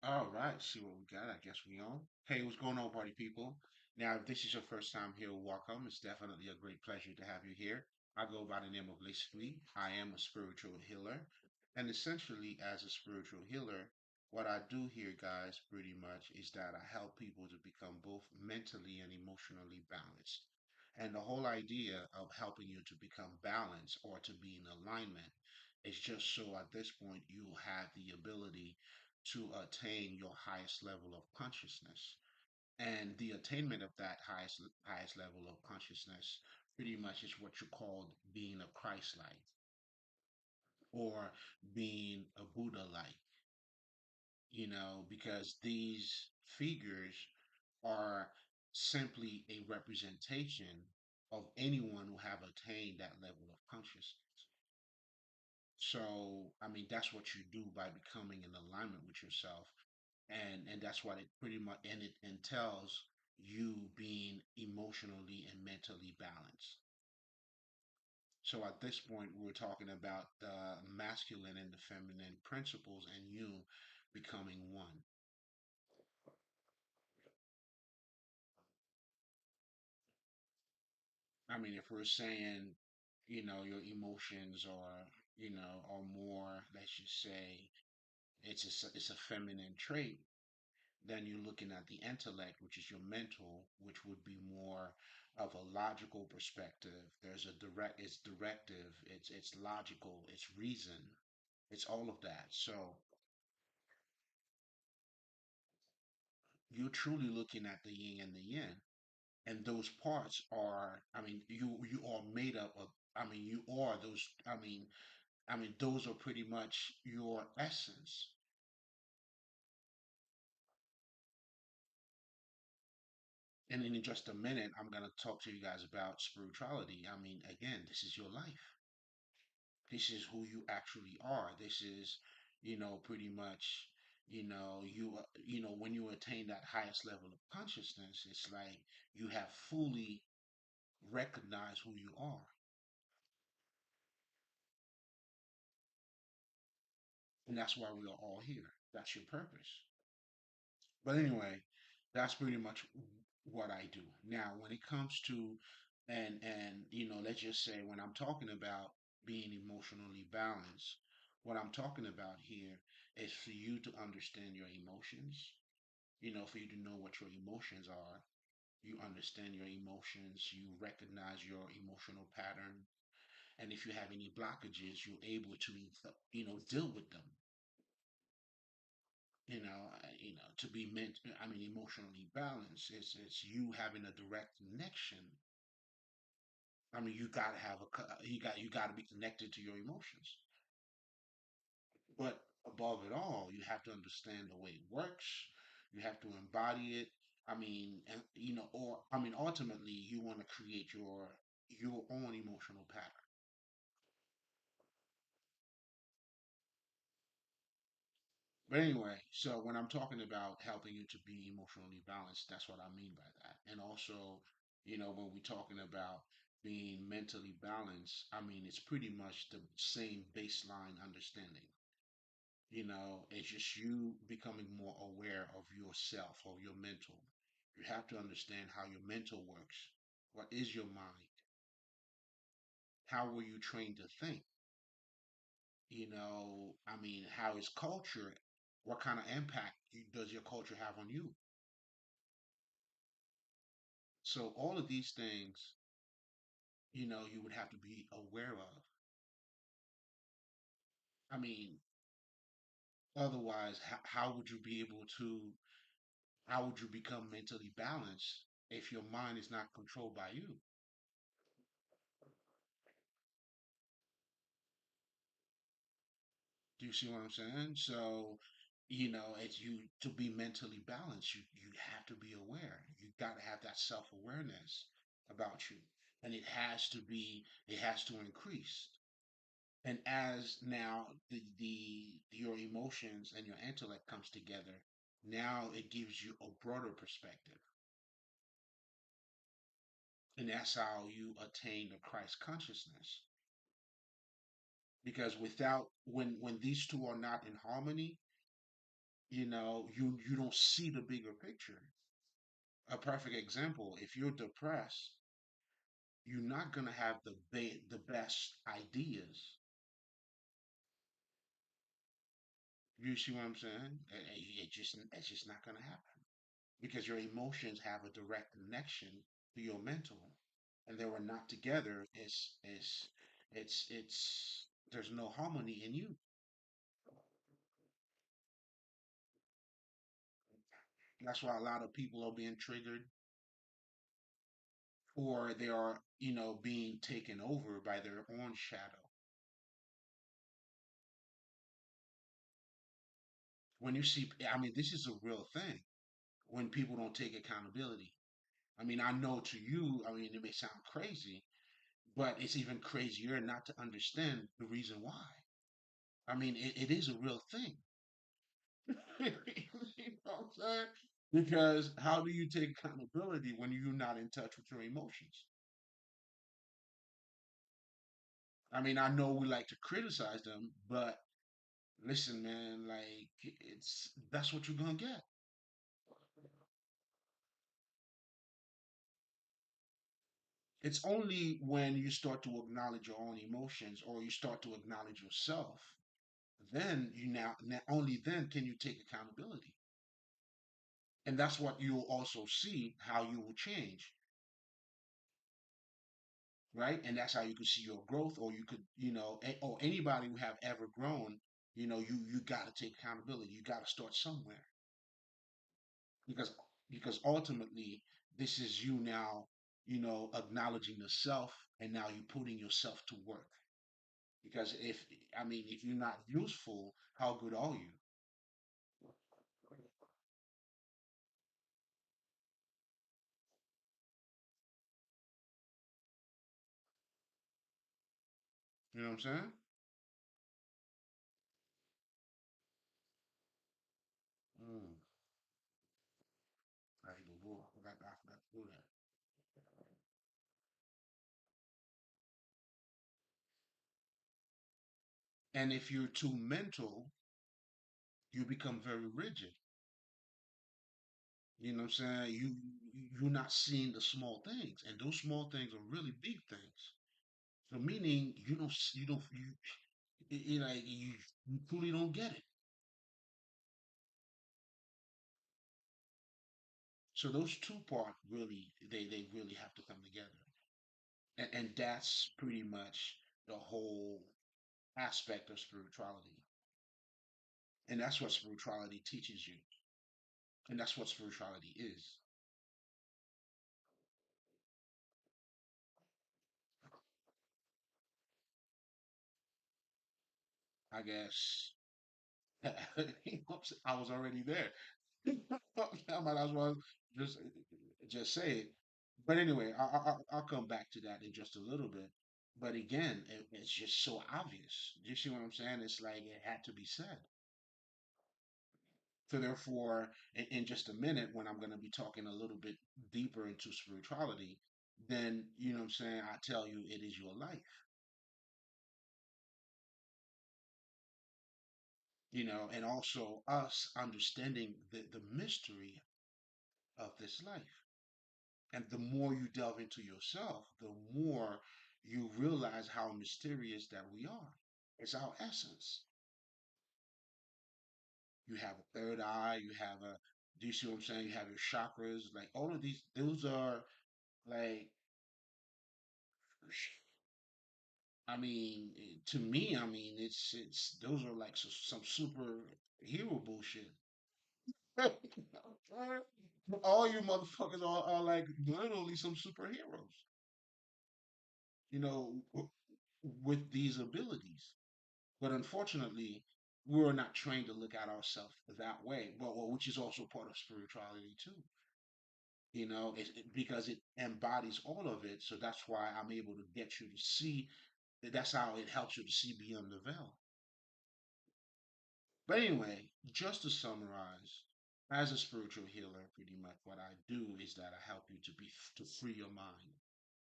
All right, see what we got. I guess we on. Hey, what's going on, party people? Now, if this is your first time here, welcome. It's definitely a great pleasure to have you here. I go by the name of Lespri. I am a spiritual healer. And essentially, as a spiritual healer, what I do here, guys, pretty much is that I help people to become both mentally and emotionally balanced. And the whole idea of helping you to become balanced or to be in alignment is just so at this point you have the ability to attain your highest level of consciousness. And the attainment of that highest level of consciousness pretty much is what you call being a Christ-like or being a Buddha-like, because these figures are simply a representation of anyone who have attained that level of consciousness. So, I mean, that's what you do by becoming in alignment with yourself, and that's what it pretty much and it entails you being emotionally and mentally balanced. So at this point, we're talking about the masculine and the feminine principles, and you becoming one. I mean, if we're saying, your emotions are more, let's just say, it's a feminine trait, then you're looking at the intellect, which is your mental, which would be more of a logical perspective. It's directive, it's logical, it's reason, it's all of that. So you're truly looking at the yin and the yang, and those parts are, I mean, you are made up of. I mean, you are those. I mean, those are pretty much your essence. And in just a minute, I'm gonna talk to you guys about spirituality. I mean, again, this is your life. This is who you actually are. This is, pretty much, when you attain that highest level of consciousness, it's like you have fully recognized who you are. And that's why we are all here. That's your purpose. But anyway, that's pretty much what I do. Now, when it comes to, and let's just say when I'm talking about being emotionally balanced, what I'm talking about here is for you to understand your emotions, for you to know what your emotions are. You understand your emotions, you recognize your emotional pattern, and if you have any blockages, you're able to, deal with them. To be meant, I mean, emotionally balanced. It's you having a direct connection. I mean, you gotta be connected to your emotions. But above it all, you have to understand the way it works. You have to embody it. I mean, and or I mean, ultimately, you want to create your own emotional pattern. But anyway, so when I'm talking about helping you to be emotionally balanced, that's what I mean by that. And also, when we're talking about being mentally balanced, I mean, it's pretty much the same baseline understanding. It's just you becoming more aware of yourself, of your mental. You have to understand how your mental works. What is your mind? How were you trained to think? I mean, how is culture? What kind of impact does your culture have on you? So all of these things, you would have to be aware of. I mean, otherwise, how would you be able to, how would you become mentally balanced if your mind is not controlled by you? Do you see what I'm saying? So, it's you to be mentally balanced, you have to be aware. You got to have that self-awareness about you. And it has to increase. And as now the your emotions and your intellect comes together, now it gives you a broader perspective. And that's how you attain the Christ consciousness. Because without when these two are not in harmony, you don't see the bigger picture. A perfect example: if you're depressed, you're not gonna have the best ideas. You see what I'm saying? It's just not gonna happen because your emotions have a direct connection to your mental, and they were not together. It's there's no harmony in you. That's why a lot of people are being triggered, or they are, being taken over by their own shadow. When you see, I mean, this is a real thing. When people don't take accountability, I mean, I know to you, I mean, it may sound crazy, but it's even crazier not to understand the reason why. I mean, it is a real thing. You know what I'm saying? Because how do you take accountability when you're not in touch with your emotions? I mean, I know we like to criticize them, but listen, man, like that's what you're gonna get. It's only when you start to acknowledge your own emotions or you start to acknowledge yourself, then only then can you take accountability. And that's what you'll also see how you will change, right? And that's how you could see your growth, or you could, or anybody who have ever grown, you got to take accountability. You got to start somewhere because ultimately this is you now, acknowledging the self, and now you're putting yourself to work. Because if you're not useful, how good are you? You know what I'm saying? Mm. I forgot to do that. And if you're too mental, you become very rigid. You know what I'm saying? You're not seeing the small things, and those small things are really big things. So meaning you truly don't get it. So those two parts really they really have to come together, and that's pretty much the whole aspect of spirituality, and that's what spirituality teaches you, and that's what spirituality is. I guess I was already there. I might as well just just say it. But anyway, I'll come back to that in just a little bit. But again, it's just so obvious. Do you see what I'm saying? It's like it had to be said. So therefore, in just a minute, when I'm going to be talking a little bit deeper into spirituality, then you know what I'm saying. I tell you, it is your life. And also us understanding the mystery of this life. And the more you delve into yourself, the more you realize how mysterious that we are. It's our essence. You have a third eye, you have a, do you see what I'm saying? You have your chakras, like all of these, those are like, to me, it's, those are like some superhero bullshit. All you motherfuckers are like literally some superheroes, you know, with these abilities. But unfortunately, we're not trained to look at ourselves that way. Well, which is also part of spirituality too. Because it embodies all of it. So that's why I'm able to get you to see. That's how it helps you to see beyond the veil. But anyway, just to summarize, as a spiritual healer, pretty much what I do is that I help you to free your mind.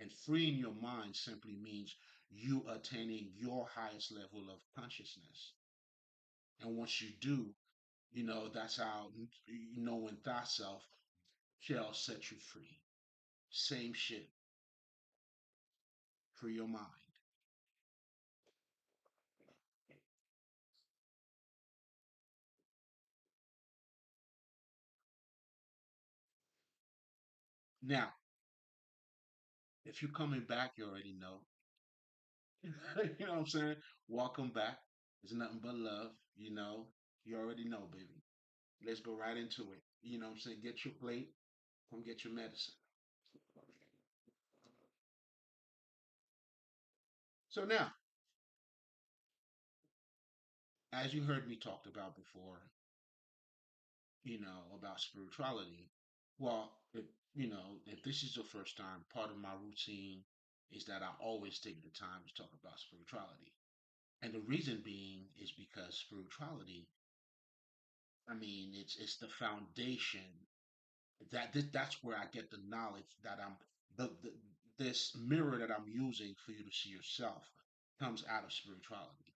And freeing your mind simply means you attaining your highest level of consciousness. And once you do, That's how knowing thyself shall set you free. Same shit for your mind. Now, if you're coming back, you already know. You know what I'm saying? Welcome back. It's nothing but love. You already know, baby. Let's go right into it. You know what I'm saying? Get your plate. Come get your medicine. So now, as you heard me talked about before, about spirituality. Well, if this is the first time, part of my routine is that I always take the time to talk about spirituality. And the reason being is because spirituality, I mean, it's the foundation that's where I get the knowledge that the this mirror that I'm using for you to see yourself comes out of spirituality.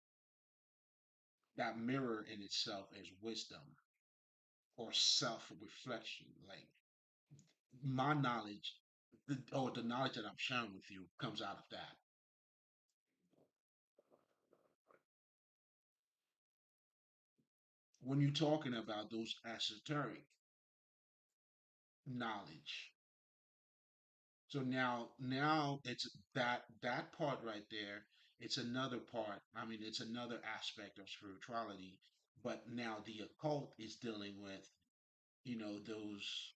That mirror in itself is wisdom or self reflection. Like my knowledge, or the knowledge that I'm sharing with you, comes out of that. When you're talking about those esoteric knowledge, so now it's that part right there. It's another part. I mean, it's another aspect of spirituality. But now the occult is dealing with those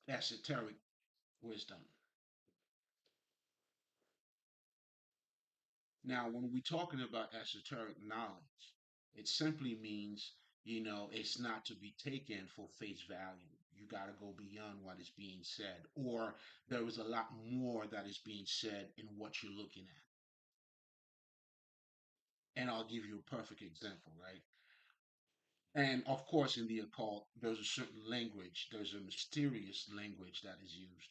esoteric wisdom. Now, when we're talking about esoteric knowledge, it simply means, it's not to be taken for face value. You got to go beyond what is being said, or there is a lot more that is being said in what you're looking at. And I'll give you a perfect example, right? And of course, in the occult, there's a certain language, there's a mysterious language that is used,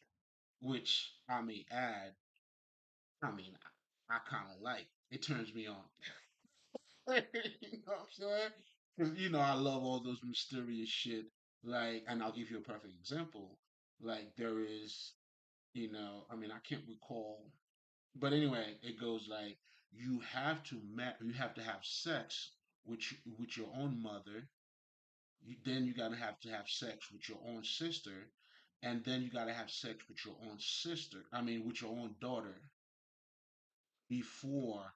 which I may add, I mean, I kind of like. It turns me on. You know what I'm saying? Because I love all those mysterious shit. Like, and I'll give you a perfect example. Like, there is, I mean, I can't recall, but anyway, it goes like you have to have sex with your own mother. Then you gotta have to have sex with your own sister, and then you gotta have sex with your own sister. I mean, with your own daughter before.